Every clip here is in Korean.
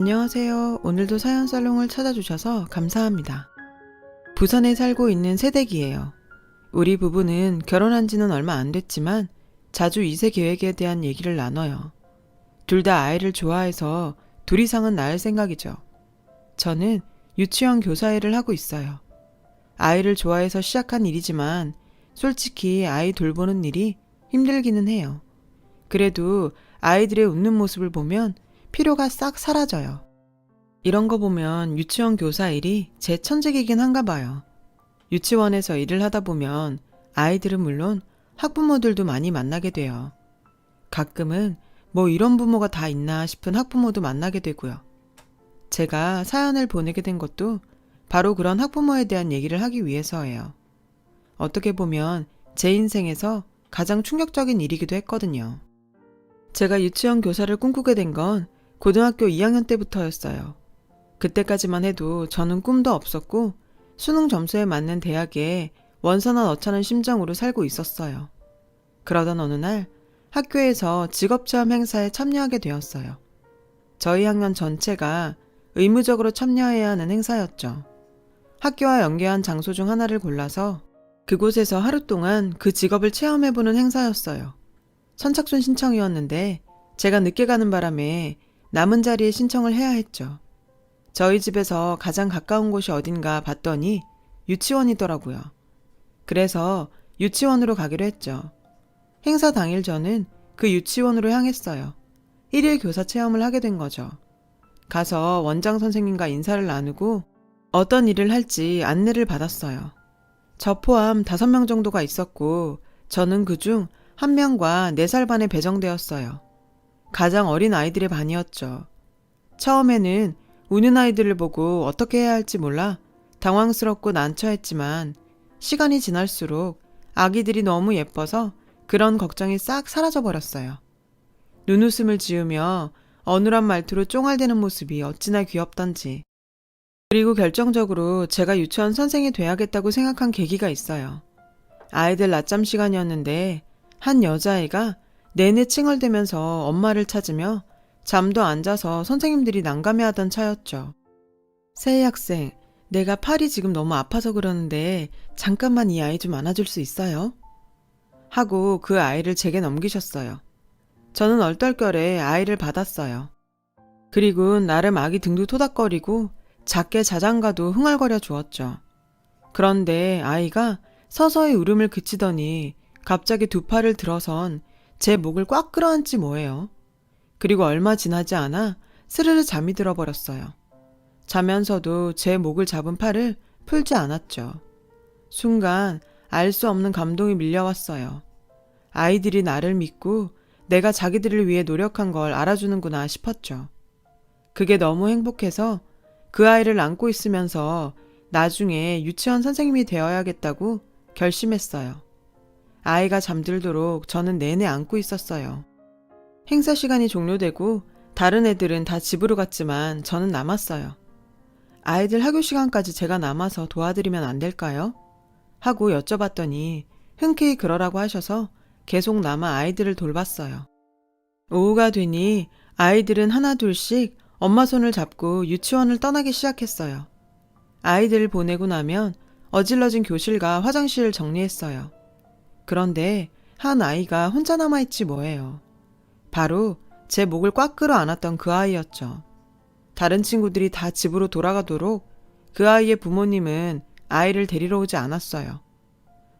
안녕하세요. 오늘도 사연살롱을 찾아주셔서 감사합니다. 부산에 살고 있는 새댁이에요. 우리 부부는 결혼한 지는 얼마 안 됐지만 자주 2세 계획에 대한 얘기를 나눠요. 둘 다 아이를 좋아해서 둘 이상은 낳을 생각이죠. 저는 유치원 교사 일을 하고 있어요. 아이를 좋아해서 시작한 일이지만 솔직히 아이 돌보는 일이 힘들기는 해요. 그래도 아이들의 웃는 모습을 보면 피로가 싹 사라져요. 이런 거 보면 유치원 교사 일이 제 천직이긴 한가 봐요. 유치원에서 일을 하다 보면 아이들은 물론 학부모들도 많이 만나게 돼요. 가끔은 뭐 이런 부모가 다 있나 싶은 학부모도 만나게 되고요. 제가 사연을 보내게 된 것도 바로 그런 학부모에 대한 얘기를 하기 위해서예요. 어떻게 보면 제 인생에서 가장 충격적인 일이기도 했거든요. 제가 유치원 교사를 꿈꾸게 된 건 고등학교 2학년 때부터였어요. 그때까지만 해도 저는 꿈도 없었고 수능 점수에 맞는 대학에 원서나 넣자는 심정으로 살고 있었어요. 그러던 어느 날 학교에서 직업체험 행사에 참여하게 되었어요. 저희 학년 전체가 의무적으로 참여해야 하는 행사였죠. 학교와 연계한 장소 중 하나를 골라서 그곳에서 하루 동안 그 직업을 체험해보는 행사였어요. 선착순 신청이었는데 제가 늦게 가는 바람에 남은 자리에 신청을 해야 했죠. 저희 집에서 가장 가까운 곳이 어딘가 봤더니 유치원이더라고요. 그래서 유치원으로 가기로 했죠. 행사 당일 저는 그 유치원으로 향했어요. 1일 교사 체험을 하게 된 거죠. 가서 원장 선생님과 인사를 나누고 어떤 일을 할지 안내를 받았어요. 저 포함 5명 정도가 있었고 저는 그중 1명과 4살 반에 배정되었어요. 가장 어린 아이들의 반이었죠. 처음에는 우는 아이들을 보고 어떻게 해야 할지 몰라 당황스럽고 난처했지만 시간이 지날수록 아기들이 너무 예뻐서 그런 걱정이 싹 사라져버렸어요. 눈웃음을 지으며 어눌한 말투로 쫑알대는 모습이 어찌나 귀엽던지. 그리고 결정적으로 제가 유치원 선생이 돼야겠다고 생각한 계기가 있어요. 아이들 낮잠 시간이었는데 한 여자아이가 내내 칭얼대면서 엄마를 찾으며 잠도 안 자서 선생님들이 난감해하던 차였죠. 세희 학생, 내가 팔이 지금 너무 아파서 그러는데 잠깐만 이 아이 좀 안아줄 수 있어요? 하고 그 아이를 제게 넘기셨어요. 저는 얼떨결에 아이를 받았어요. 그리고 나름 아기 등도 토닥거리고 작게 자장가도 흥얼거려 주었죠. 그런데 아이가 서서히 울음을 그치더니 갑자기 두 팔을 들어선 제 목을 꽉 끌어안지 뭐예요. 그리고 얼마 지나지 않아 스르르 잠이 들어버렸어요. 자면서도 제 목을 잡은 팔을 풀지 않았죠. 순간 알 수 없는 감동이 밀려왔어요. 아이들이 나를 믿고 내가 자기들을 위해 노력한 걸 알아주는구나 싶었죠. 그게 너무 행복해서 그 아이를 안고 있으면서 나중에 유치원 선생님이 되어야겠다고 결심했어요. 아이가 잠들도록 저는 내내 안고 있었어요. 행사 시간이 종료되고 다른 애들은 다 집으로 갔지만 저는 남았어요. 아이들 학교 시간까지 제가 남아서 도와드리면 안 될까요? 하고 여쭤봤더니 흔쾌히 그러라고 하셔서 계속 남아 아이들을 돌봤어요. 오후가 되니 아이들은 하나 둘씩 엄마 손을 잡고 유치원을 떠나기 시작했어요. 아이들을 보내고 나면 어질러진 교실과 화장실을 정리했어요. 그런데 한 아이가 혼자 남아있지 뭐예요. 바로 제 목을 꽉 끌어 안았던 그 아이였죠. 다른 친구들이 다 집으로 돌아가도록 그 아이의 부모님은 아이를 데리러 오지 않았어요.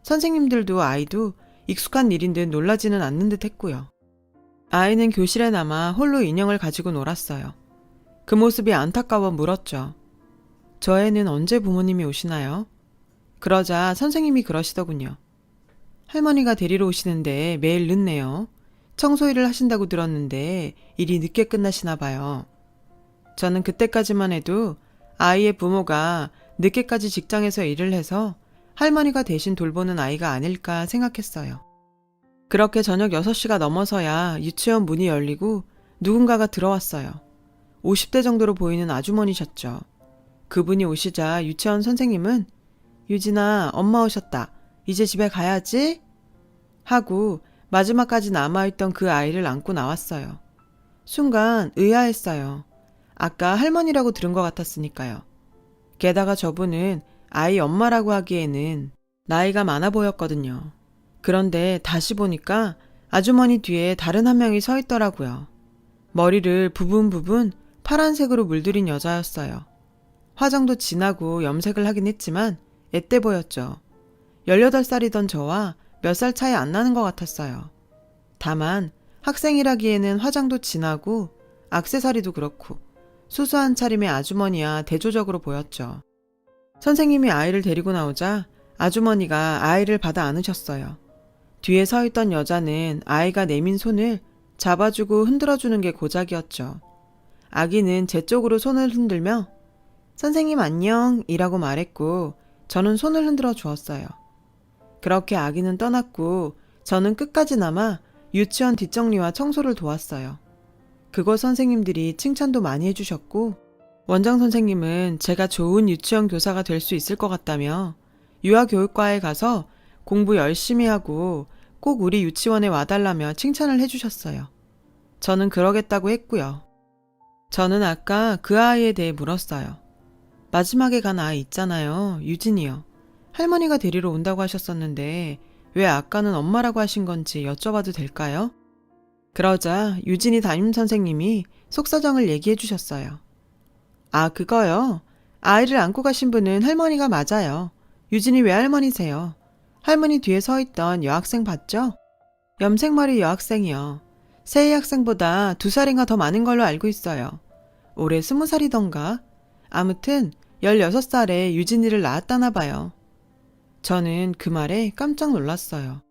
선생님들도 아이도 익숙한 일인 듯 놀라지는 않는 듯 했고요. 아이는 교실에 남아 홀로 인형을 가지고 놀았어요. 그 모습이 안타까워 물었죠. 저 애는 언제 부모님이 오시나요? 그러자 선생님이 그러시더군요. 할머니가 데리러 오시는데 매일 늦네요. 청소일을 하신다고 들었는데 일이 늦게 끝나시나 봐요. 저는 그때까지만 해도 아이의 부모가 늦게까지 직장에서 일을 해서 할머니가 대신 돌보는 아이가 아닐까 생각했어요. 그렇게 저녁 6시가 넘어서야 유치원 문이 열리고 누군가가 들어왔어요. 50대 정도로 보이는 아주머니셨죠. 그분이 오시자 유치원 선생님은 유진아, 엄마 오셨다. 이제 집에 가야지? 하고 마지막까지 남아있던 그 아이를 안고 나왔어요. 순간 의아했어요. 아까 할머니라고 들은 것 같았으니까요. 게다가 저분은 아이 엄마라고 하기에는 나이가 많아 보였거든요. 그런데 다시 보니까 아주머니 뒤에 다른 한 명이 서 있더라고요. 머리를 부분 파란색으로 물들인 여자였어요. 화장도 진하고 염색을 하긴 했지만 앳돼 보였죠. 18살이던 저와 몇 살 차이 안 나는 것 같았어요. 다만 학생이라기에는 화장도 진하고 액세서리도 그렇고 수수한 차림의 아주머니야 대조적으로 보였죠. 선생님이 아이를 데리고 나오자 아주머니가 아이를 받아 안으셨어요. 뒤에 서 있던 여자는 아이가 내민 손을 잡아주고 흔들어주는 게 고작이었죠. 아기는 제 쪽으로 손을 흔들며 선생님 안녕 이라고 말했고 저는 손을 흔들어 주었어요. 그렇게 아기는 떠났고 저는 끝까지 남아 유치원 뒷정리와 청소를 도왔어요. 그곳 선생님들이 칭찬도 많이 해주셨고 원장 선생님은 제가 좋은 유치원 교사가 될 수 있을 것 같다며 유아교육과에 가서 공부 열심히 하고 꼭 우리 유치원에 와달라며 칭찬을 해주셨어요. 저는 그러겠다고 했고요. 저는 아까 그 아이에 대해 물었어요. 마지막에 간 아이 있잖아요. 유진이요. 할머니가 데리러 온다고 하셨었는데 왜 아까는 엄마라고 하신 건지 여쭤봐도 될까요? 그러자 유진이 담임선생님이 속사정을 얘기해 주셨어요. 아, 그거요? 아이를 안고 가신 분은 할머니가 맞아요. 유진이 외할머니세요. 할머니 뒤에 서 있던 여학생 봤죠? 염색머리 여학생이요. 세희 학생보다 2살인가 더 많은 걸로 알고 있어요. 올해 20살이던가? 아무튼 16살에 유진이를 낳았다나 봐요. 저는 그 말에 깜짝 놀랐어요.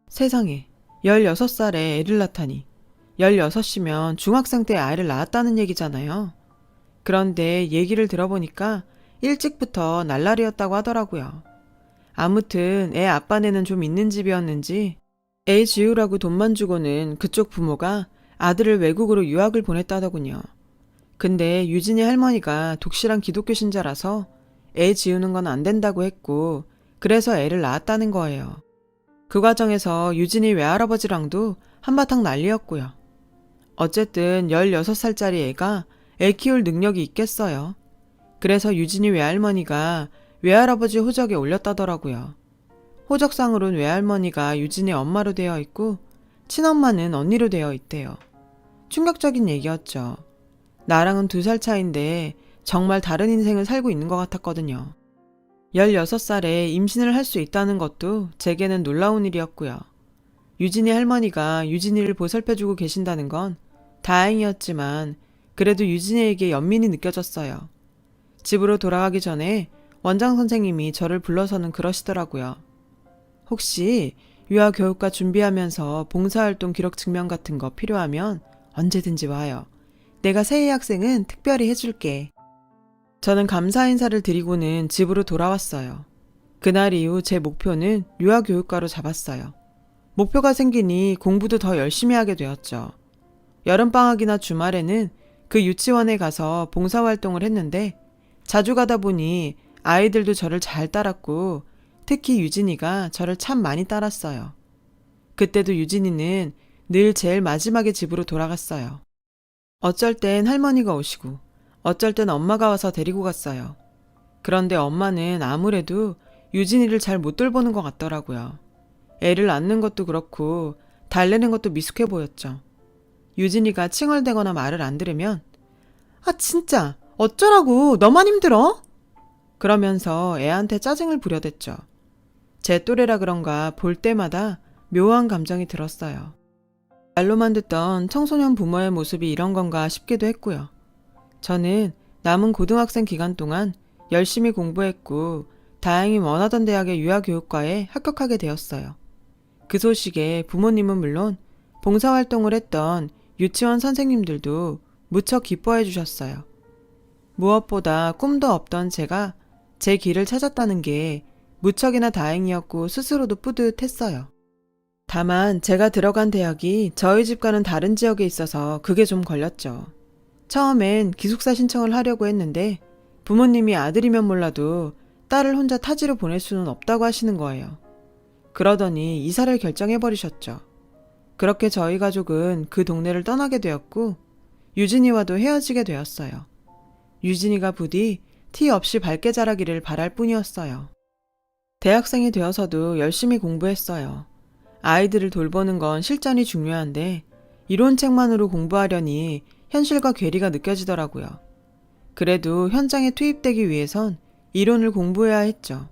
세상에 16살에 애를 낳다니 16이면 중학생 때 아이를 낳았다는 얘기잖아요. 그런데 얘기를 들어보니까 일찍부터 날라리였다고 하더라고요. 아무튼 애 아빠네는 좀 있는 집이었는지 애 지우라고 돈만 주고는 그쪽 부모가 아들을 외국으로 유학을 보냈다더군요. 근데 유진이 할머니가 독실한 기독교 신자라서 애 지우는 건 안 된다고 했고 그래서 애를 낳았다는 거예요. 그 과정에서 유진이 외할아버지랑도 한바탕 난리였고요. 어쨌든 16살짜리 애가 애 키울 능력이 있겠어요. 그래서 유진이 외할머니가 외할아버지 호적에 올렸다더라고요. 호적상으론 외할머니가 유진의 엄마로 되어 있고 친엄마는 언니로 되어 있대요. 충격적인 얘기였죠. 나랑은 2살 차인데 정말 다른 인생을 살고 있는 것 같았거든요. 16살에 임신을 할 수 있다는 것도 제게는 놀라운 일이었고요. 유진이 할머니가 유진이를 보살펴주고 계신다는 건 다행이었지만 그래도 유진이에게 연민이 느껴졌어요. 집으로 돌아가기 전에 원장 선생님이 저를 불러서는 그러시더라고요. 혹시 유아교육과 준비하면서 봉사활동 기록 증명 같은 거 필요하면 언제든지 와요. 내가 세희 학생은 특별히 해줄게. 저는 감사 인사를 드리고는 집으로 돌아왔어요. 그날 이후 제 목표는 유아교육과로 잡았어요. 목표가 생기니 공부도 더 열심히 하게 되었죠. 여름방학이나 주말에는 그 유치원에 가서 봉사활동을 했는데 자주 가다 보니 아이들도 저를 잘 따랐고 특히 유진이가 저를 참 많이 따랐어요. 그때도 유진이는 늘 제일 마지막에 집으로 돌아갔어요. 어쩔 땐 할머니가 오시고 어쩔 땐 엄마가 와서 데리고 갔어요. 그런데 엄마는 아무래도 유진이를 잘 못 돌보는 것 같더라고요. 애를 낳는 것도 그렇고 달래는 것도 미숙해 보였죠. 유진이가 칭얼대거나 말을 안 들으면 아 진짜 어쩌라고 너만 힘들어? 그러면서 애한테 짜증을 부려댔죠. 제 또래라 그런가 볼 때마다 묘한 감정이 들었어요. 말로만 듣던 청소년 부모의 모습이 이런 건가 싶기도 했고요. 저는 남은 고등학생 기간 동안 열심히 공부했고 다행히 원하던 대학의 유아교육과에 합격하게 되었어요. 그 소식에 부모님은 물론 봉사활동을 했던 유치원 선생님들도 무척 기뻐해 주셨어요. 무엇보다 꿈도 없던 제가 제 길을 찾았다는 게 무척이나 다행이었고 스스로도 뿌듯했어요. 다만 제가 들어간 대학이 저희 집과는 다른 지역에 있어서 그게 좀 걸렸죠. 처음엔 기숙사 신청을 하려고 했는데 부모님이 아들이면 몰라도 딸을 혼자 타지로 보낼 수는 없다고 하시는 거예요. 그러더니 이사를 결정해버리셨죠. 그렇게 저희 가족은 그 동네를 떠나게 되었고 유진이와도 헤어지게 되었어요. 유진이가 부디 티 없이 밝게 자라기를 바랄 뿐이었어요. 대학생이 되어서도 열심히 공부했어요. 아이들을 돌보는 건 실전이 중요한데 이론책만으로 공부하려니 현실과 괴리가 느껴지더라고요. 그래도 현장에 투입되기 위해선 이론을 공부해야 했죠.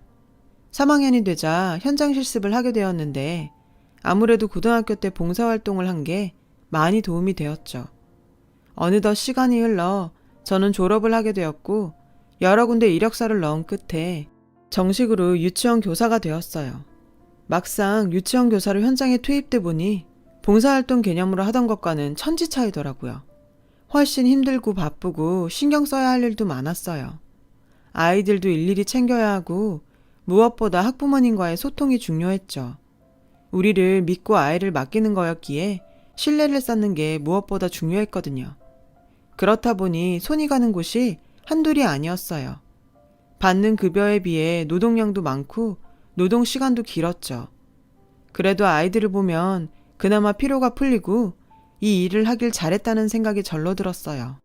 3학년이 되자 현장 실습을 하게 되었는데 아무래도 고등학교 때 봉사활동을 한 게 많이 도움이 되었죠. 어느덧 시간이 흘러 저는 졸업을 하게 되었고 여러 군데 이력서를 넣은 끝에 정식으로 유치원 교사가 되었어요. 막상 유치원 교사로 현장에 투입돼 보니 봉사활동 개념으로 하던 것과는 천지 차이더라고요. 훨씬 힘들고 바쁘고 신경 써야 할 일도 많았어요. 아이들도 일일이 챙겨야 하고 무엇보다 학부모님과의 소통이 중요했죠. 우리를 믿고 아이를 맡기는 거였기에 신뢰를 쌓는 게 무엇보다 중요했거든요. 그렇다 보니 손이 가는 곳이 한둘이 아니었어요. 받는 급여에 비해 노동량도 많고 노동 시간도 길었죠. 그래도 아이들을 보면 그나마 피로가 풀리고 이 일을 하길 잘했다는 생각이 절로 들었어요.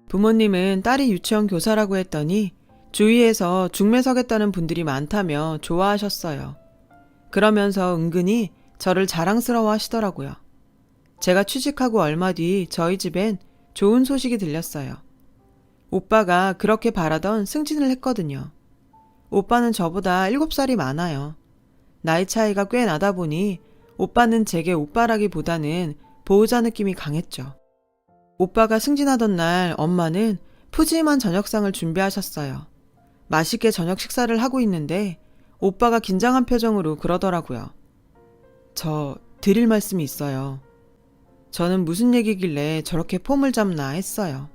부모님은 딸이 유치원 교사라고 했더니 주위에서 중매서겠다는 분들이 많다며 좋아하셨어요. 그러면서 은근히 저를 자랑스러워 하시더라고요. 제가 취직하고 얼마 뒤 저희 집엔 좋은 소식이 들렸어요. 오빠가 그렇게 바라던 승진을 했거든요. 오빠는 저보다 7살이 많아요. 나이 차이가 꽤 나다 보니 오빠는 제게 오빠라기보다는 보호자 느낌이 강했죠. 오빠가 승진하던 날 엄마는 푸짐한 저녁상을 준비하셨어요. 맛있게 저녁 식사를 하고 있는데 오빠가 긴장한 표정으로 그러더라고요. 저 드릴 말씀이 있어요. 저는 무슨 얘기길래 저렇게 폼을 잡나 했어요.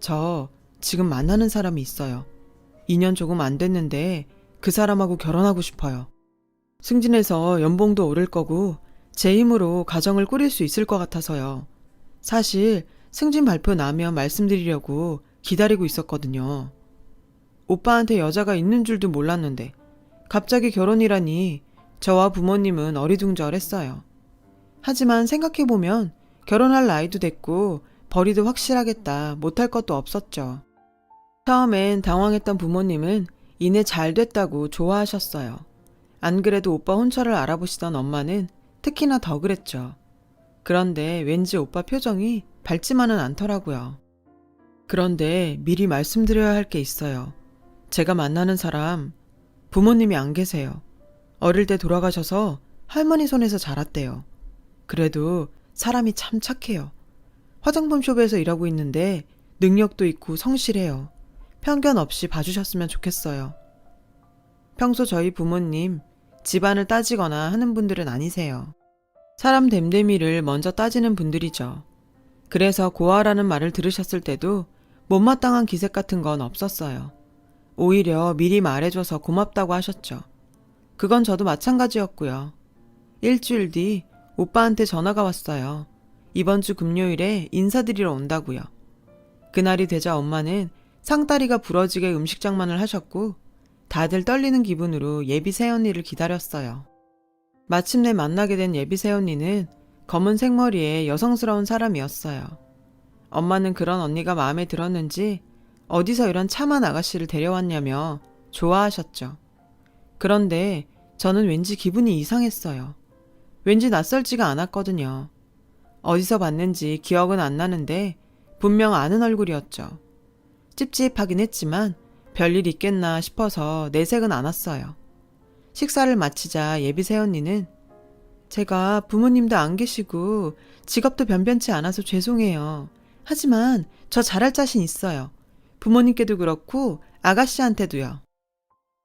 저 지금 만나는 사람이 있어요. 2년 조금 안 됐는데 그 사람하고 결혼하고 싶어요. 승진해서 연봉도 오를 거고 제 힘으로 가정을 꾸릴 수 있을 것 같아서요. 사실 승진 발표 나면 말씀드리려고 기다리고 있었거든요. 오빠한테 여자가 있는 줄도 몰랐는데 갑자기 결혼이라니 저와 부모님은 어리둥절했어요. 하지만 생각해보면 결혼할 나이도 됐고 벌이도 확실하겠다 못할 것도 없었죠. 처음엔 당황했던 부모님은 이내 잘 됐다고 좋아하셨어요. 안 그래도 오빠 혼처를 알아보시던 엄마는 특히나 더 그랬죠. 그런데 왠지 오빠 표정이 밝지만은 않더라고요. 그런데 미리 말씀드려야 할 게 있어요. 제가 만나는 사람 부모님이 안 계세요. 어릴 때 돌아가셔서 할머니 손에서 자랐대요. 그래도 사람이 참 착해요. 화장품 숍에서 일하고 있는데 능력도 있고 성실해요. 편견 없이 봐주셨으면 좋겠어요. 평소 저희 부모님 집안을 따지거나 하는 분들은 아니세요. 사람 됨됨이를 먼저 따지는 분들이죠. 그래서 고아라는 말을 들으셨을 때도 못마땅한 기색 같은 건 없었어요. 오히려 미리 말해줘서 고맙다고 하셨죠. 그건 저도 마찬가지였고요. 일주일 뒤 오빠한테 전화가 왔어요. 이번 주 금요일에 인사드리러 온다고요. 그날이 되자 엄마는 상다리가 부러지게 음식 장만을 하셨고 다들 떨리는 기분으로 예비 새언니를 기다렸어요. 마침내 만나게 된 예비 새언니는 검은 생머리에 여성스러운 사람이었어요. 엄마는 그런 언니가 마음에 들었는지 어디서 이런 참한 아가씨를 데려왔냐며 좋아하셨죠. 그런데 저는 왠지 기분이 이상했어요. 왠지 낯설지가 않았거든요. 어디서 봤는지 기억은 안 나는데 분명 아는 얼굴이었죠. 찝찝하긴 했지만 별일 있겠나 싶어서 내색은 않았어요. 식사를 마치자 예비 새언니는 제가 부모님도 안 계시고 직업도 변변치 않아서 죄송해요. 하지만 저 잘할 자신 있어요. 부모님께도 그렇고 아가씨한테도요.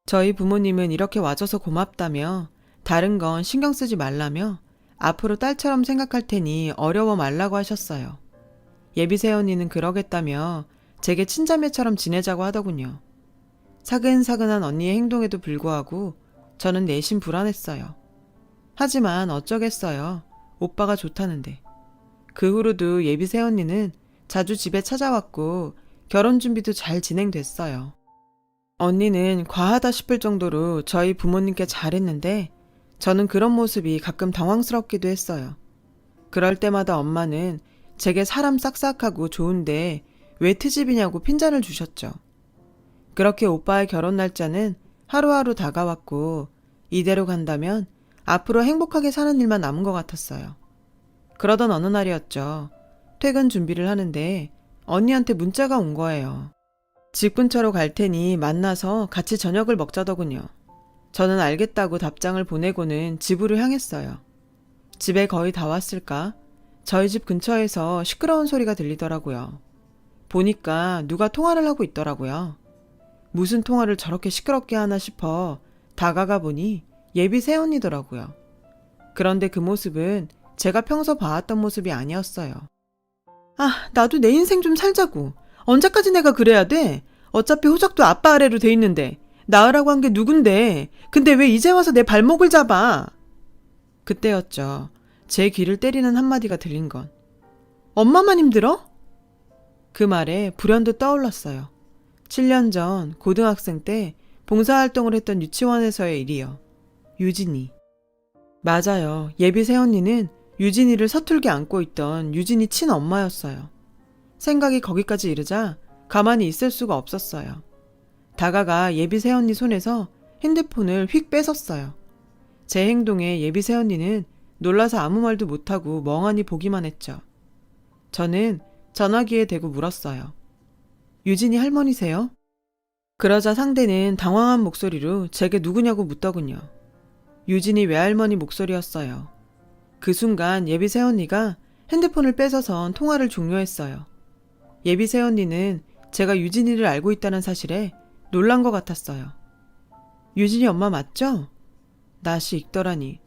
저희 부모님은 이렇게 와줘서 고맙다며 다른 건 신경 쓰지 말라며 앞으로 딸처럼 생각할 테니 어려워 말라고 하셨어요. 예비 새언니는 그러겠다며 제게 친자매처럼 지내자고 하더군요. 사근사근한 언니의 행동에도 불구하고 저는 내심 불안했어요. 하지만 어쩌겠어요. 오빠가 좋다는데. 그 후로도 예비 새언니는 자주 집에 찾아왔고 결혼 준비도 잘 진행됐어요. 언니는 과하다 싶을 정도로 저희 부모님께 잘했는데 저는 그런 모습이 가끔 당황스럽기도 했어요. 그럴 때마다 엄마는 제게 사람 싹싹하고 좋은데 왜 트집이냐고 핀잔을 주셨죠. 그렇게 오빠의 결혼 날짜는 하루하루 다가왔고 이대로 간다면 앞으로 행복하게 사는 일만 남은 것 같았어요. 그러던 어느 날이었죠. 퇴근 준비를 하는데 언니한테 문자가 온 거예요. 집 근처로 갈 테니 만나서 같이 저녁을 먹자더군요. 저는 알겠다고 답장을 보내고는 집으로 향했어요. 집에 거의 다 왔을까? 저희 집 근처에서 시끄러운 소리가 들리더라고요. 보니까 누가 통화를 하고 있더라고요. 무슨 통화를 저렇게 시끄럽게 하나 싶어 다가가 보니 예비 새언니더라고요. 그런데 그 모습은 제가 평소 봐왔던 모습이 아니었어요. 아, 나도 내 인생 좀 살자고. 언제까지 내가 그래야 돼? 어차피 호적도 아빠 아래로 돼 있는데 낳으라고 한 게 누군데 근데 왜 이제 와서 내 발목을 잡아? 그때였죠. 제 귀를 때리는 한마디가 들린 건. 엄마만 힘들어? 그 말에 불현듯 떠올랐어요. 7년 전 고등학생 때 봉사활동을 했던 유치원에서의 일이요. 유진이. 맞아요. 예비 새언니는 유진이를 서툴게 안고 있던 유진이 친엄마였어요. 생각이 거기까지 이르자 가만히 있을 수가 없었어요. 다가가 예비 새언니 손에서 핸드폰을 휙 뺏었어요. 제 행동에 예비 새언니는 놀라서 아무 말도 못하고 멍하니 보기만 했죠. 저는 전화기에 대고 물었어요. 유진이 할머니세요? 그러자 상대는 당황한 목소리로 제게 누구냐고 묻더군요. 유진이 외할머니 목소리였어요. 그 순간 예비 새언니가 핸드폰을 뺏어선 통화를 종료했어요. 예비 새언니는 제가 유진이를 알고 있다는 사실에 놀란 것 같았어요. 유진이 엄마 맞죠? 낯이 익더라니.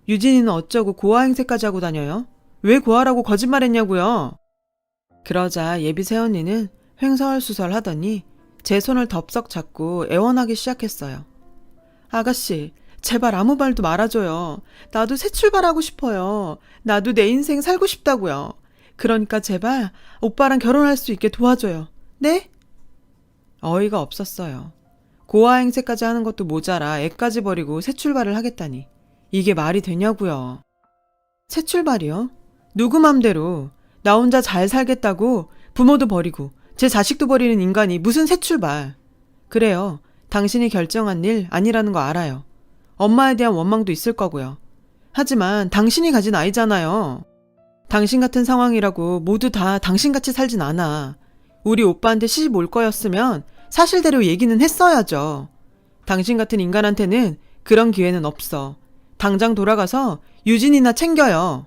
유진이는 어쩌고 고아 행세까지 하고 다녀요? 왜 고아라고 거짓말했냐고요? 그러자 예비 새언니는 횡설수설 하더니 제 손을 덥석 잡고 애원하기 시작했어요. 아가씨, 제발 아무 말도 말아줘요. 나도 새 출발하고 싶어요. 나도 내 인생 살고 싶다고요. 그러니까 제발 오빠랑 결혼할 수 있게 도와줘요. 네? 어이가 없었어요. 고아 행세까지 하는 것도 모자라 애까지 버리고 새 출발을 하겠다니. 이게 말이 되냐고요. 새 출발이요? 누구 맘대로 나 혼자 잘 살겠다고 부모도 버리고 제 자식도 버리는 인간이 무슨 새 출발. 그래요. 당신이 결정한 일 아니라는 거 알아요. 엄마에 대한 원망도 있을 거고요. 하지만 당신이 가진 아이잖아요. 당신 같은 상황이라고 모두 다 당신같이 살진 않아. 우리 오빠한테 시집 올 거였으면 사실대로 얘기는 했어야죠. 당신 같은 인간한테는 그런 기회는 없어. 당장 돌아가서 유진이나 챙겨요.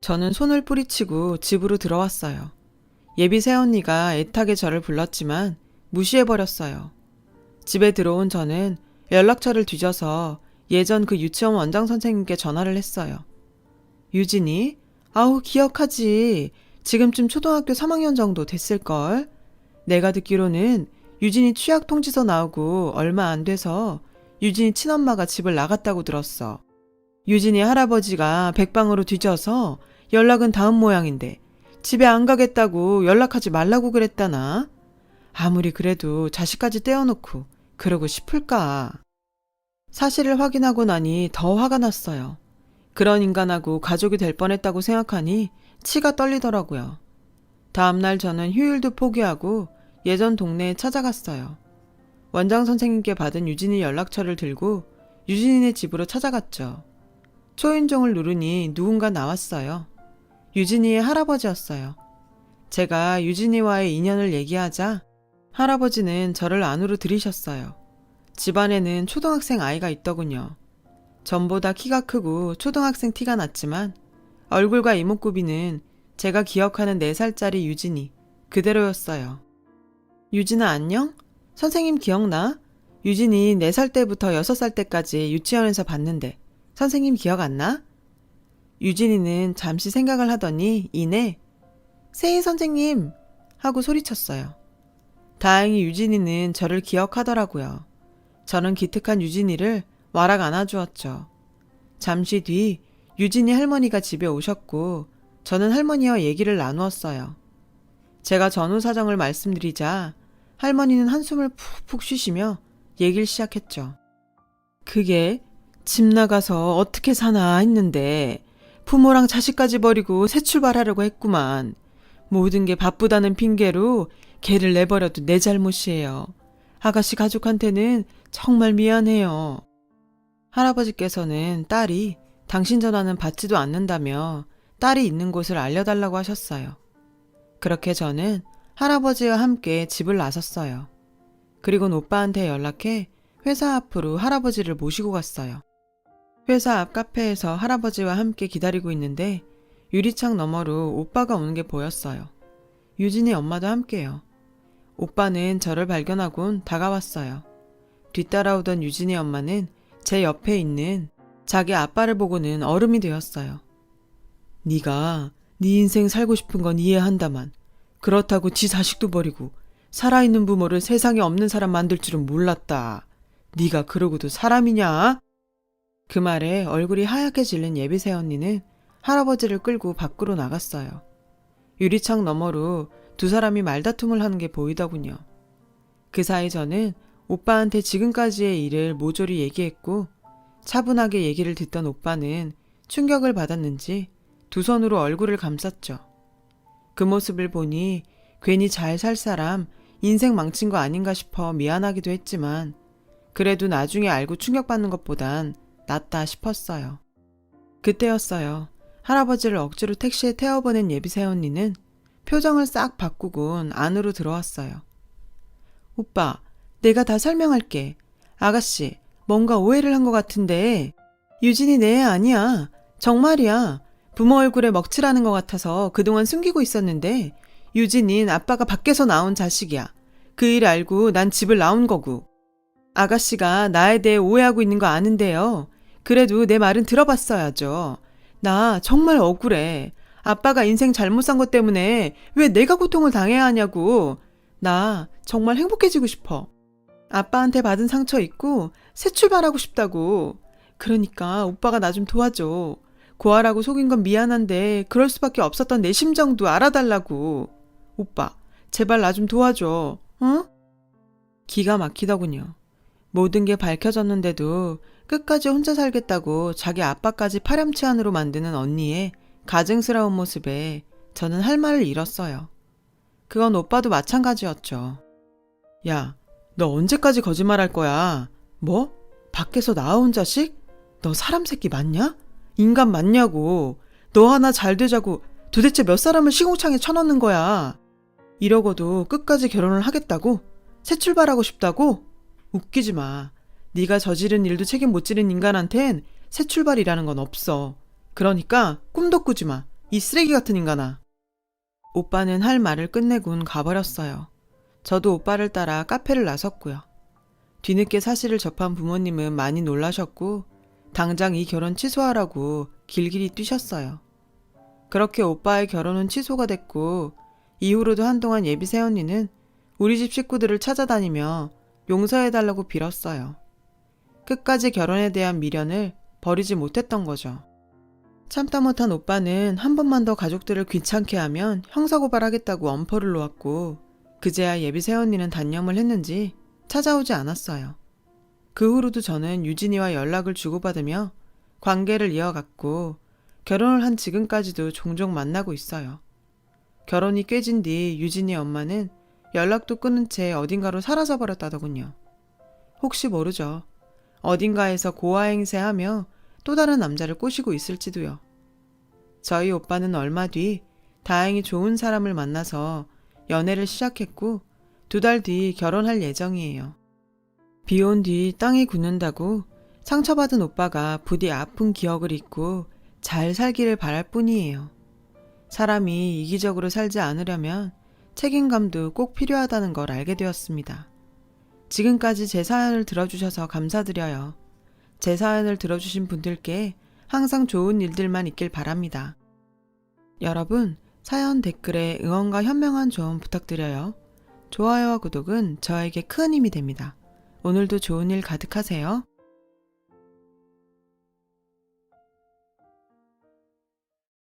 저는 손을 뿌리치고 집으로 들어왔어요. 예비 새언니가 애타게 저를 불렀지만 무시해버렸어요. 집에 들어온 저는 연락처를 뒤져서 예전 그 유치원 원장 선생님께 전화를 했어요. 유진이? 아우 기억하지. 지금쯤 초등학교 3학년 정도 됐을걸. 내가 듣기로는 유진이 취약 통지서 나오고 얼마 안 돼서 유진이 친엄마가 집을 나갔다고 들었어. 유진이 할아버지가 백방으로 뒤져서 연락은 닿은 모양인데 집에 안 가겠다고 연락하지 말라고 그랬다나? 아무리 그래도 자식까지 떼어놓고 그러고 싶을까? 사실을 확인하고 나니 더 화가 났어요. 그런 인간하고 가족이 될 뻔했다고 생각하니 치가 떨리더라고요. 다음날 저는 휴일도 포기하고 예전 동네에 찾아갔어요. 원장 선생님께 받은 유진이 연락처를 들고 유진이네 집으로 찾아갔죠. 초인종을 누르니 누군가 나왔어요. 유진이의 할아버지였어요. 제가 유진이와의 인연을 얘기하자 할아버지는 저를 안으로 들이셨어요. 집안에는 초등학생 아이가 있더군요. 전보다 키가 크고 초등학생 티가 났지만 얼굴과 이목구비는 제가 기억하는 4살짜리 유진이 그대로였어요. 유진아 안녕? 선생님 기억나? 유진이 4살 때부터 6살 때까지 유치원에서 봤는데 선생님 기억 안 나? 유진이는 잠시 생각을 하더니 이내 세희 선생님 하고 소리쳤어요. 다행히 유진이는 저를 기억하더라고요. 저는 기특한 유진이를 와락 안아주었죠. 잠시 뒤 유진이 할머니가 집에 오셨고 저는 할머니와 얘기를 나누었어요. 제가 전후 사정을 말씀드리자 할머니는 한숨을 푹푹 쉬시며 얘기를 시작했죠. 그게 집 나가서 어떻게 사나 했는데 부모랑 자식까지 버리고 새 출발하려고 했구만. 모든 게 바쁘다는 핑계로 걔를 내버려도 내 잘못이에요. 아가씨 가족한테는 정말 미안해요. 할아버지께서는 딸이 당신 전화는 받지도 않는다며 딸이 있는 곳을 알려달라고 하셨어요. 그렇게 저는 할아버지와 함께 집을 나섰어요. 그리고는 오빠한테 연락해 회사 앞으로 할아버지를 모시고 갔어요. 회사 앞 카페에서 할아버지와 함께 기다리고 있는데 유리창 너머로 오빠가 오는 게 보였어요. 유진이 엄마도 함께요. 오빠는 저를 발견하곤 다가왔어요. 뒤따라오던 유진이 엄마는 제 옆에 있는 자기 아빠를 보고는 얼음이 되었어요. 네가 네 인생 살고 싶은 건 이해한다만 그렇다고 지 자식도 버리고 살아있는 부모를 세상에 없는 사람 만들 줄은 몰랐다. 네가 그러고도 사람이냐? 그 말에 얼굴이 하얗게 질린 예비새 언니는 할아버지를 끌고 밖으로 나갔어요. 유리창 너머로 두 사람이 말다툼을 하는 게 보이더군요. 그 사이 저는 오빠한테 지금까지의 일을 모조리 얘기했고 차분하게 얘기를 듣던 오빠는 충격을 받았는지 두 손으로 얼굴을 감쌌죠. 그 모습을 보니 괜히 잘 살 사람 인생 망친 거 아닌가 싶어 미안하기도 했지만 그래도 나중에 알고 충격받는 것보단 낫다 싶었어요. 그때였어요. 할아버지를 억지로 택시에 태워보낸 예비새 언니는 표정을 싹 바꾸곤 안으로 들어왔어요. 오빠, 내가 다 설명할게. 아가씨, 뭔가 오해를 한 것 같은데 유진이 내 애 아니야. 정말이야. 부모 얼굴에 먹칠하는 것 같아서 그동안 숨기고 있었는데 유진인 아빠가 밖에서 나온 자식이야. 그 일 알고 난 집을 나온 거고. 아가씨가 나에 대해 오해하고 있는 거 아는데요. 그래도 내 말은 들어봤어야죠. 나 정말 억울해. 아빠가 인생 잘못 산 것 때문에 왜 내가 고통을 당해야 하냐고. 나 정말 행복해지고 싶어. 아빠한테 받은 상처 잊고 새 출발하고 싶다고. 그러니까 오빠가 나 좀 도와줘. 고아라고 속인 건 미안한데 그럴 수밖에 없었던 내 심정도 알아달라고. 오빠, 제발 나 좀 도와줘. 응? 기가 막히더군요. 모든 게 밝혀졌는데도 끝까지 혼자 살겠다고 자기 아빠까지 파렴치한으로 만드는 언니의 가증스러운 모습에 저는 할 말을 잃었어요. 그건 오빠도 마찬가지였죠. 야, 너 언제까지 거짓말할 거야? 뭐? 밖에서 나온 자식? 너 사람 새끼 맞냐? 인간 맞냐고. 너 하나 잘 되자고 도대체 몇 사람을 시궁창에 쳐넣는 거야. 이러고도 끝까지 결혼을 하겠다고? 새 출발하고 싶다고? 웃기지 마. 네가 저지른 일도 책임 못 지른 인간한텐 새 출발이라는 건 없어. 그러니까 꿈도 꾸지 마. 이 쓰레기 같은 인간아. 오빠는 할 말을 끝내곤 가버렸어요. 저도 오빠를 따라 카페를 나섰고요. 뒤늦게 사실을 접한 부모님은 많이 놀라셨고 당장 이 결혼 취소하라고 길길이 뛰셨어요. 그렇게 오빠의 결혼은 취소가 됐고 이후로도 한동안 예비새 언니는 우리 집 식구들을 찾아다니며 용서해달라고 빌었어요. 끝까지 결혼에 대한 미련을 버리지 못했던 거죠. 참다 못한 오빠는 한 번만 더 가족들을 귀찮게 하면 형사고발하겠다고 엄포를 놓았고 그제야 예비새 언니는 단념을 했는지 찾아오지 않았어요. 그 후로도 저는 유진이와 연락을 주고받으며 관계를 이어갔고 결혼을 한 지금까지도 종종 만나고 있어요. 결혼이 깨진 뒤 유진이 엄마는 연락도 끊은 채 어딘가로 사라져버렸다더군요. 혹시 모르죠. 어딘가에서 고아행세하며 또 다른 남자를 꼬시고 있을지도요. 저희 오빠는 얼마 뒤 다행히 좋은 사람을 만나서 연애를 시작했고 2달 뒤 결혼할 예정이에요. 비 온 뒤 땅이 굳는다고 상처받은 오빠가 부디 아픈 기억을 잊고 잘 살기를 바랄 뿐이에요. 사람이 이기적으로 살지 않으려면 책임감도 꼭 필요하다는 걸 알게 되었습니다. 지금까지 제 사연을 들어주셔서 감사드려요. 제 사연을 들어주신 분들께 항상 좋은 일들만 있길 바랍니다. 여러분, 사연 댓글에 응원과 현명한 조언 부탁드려요. 좋아요와 구독은 저에게 큰 힘이 됩니다. 오늘도 좋은 일 가득하세요.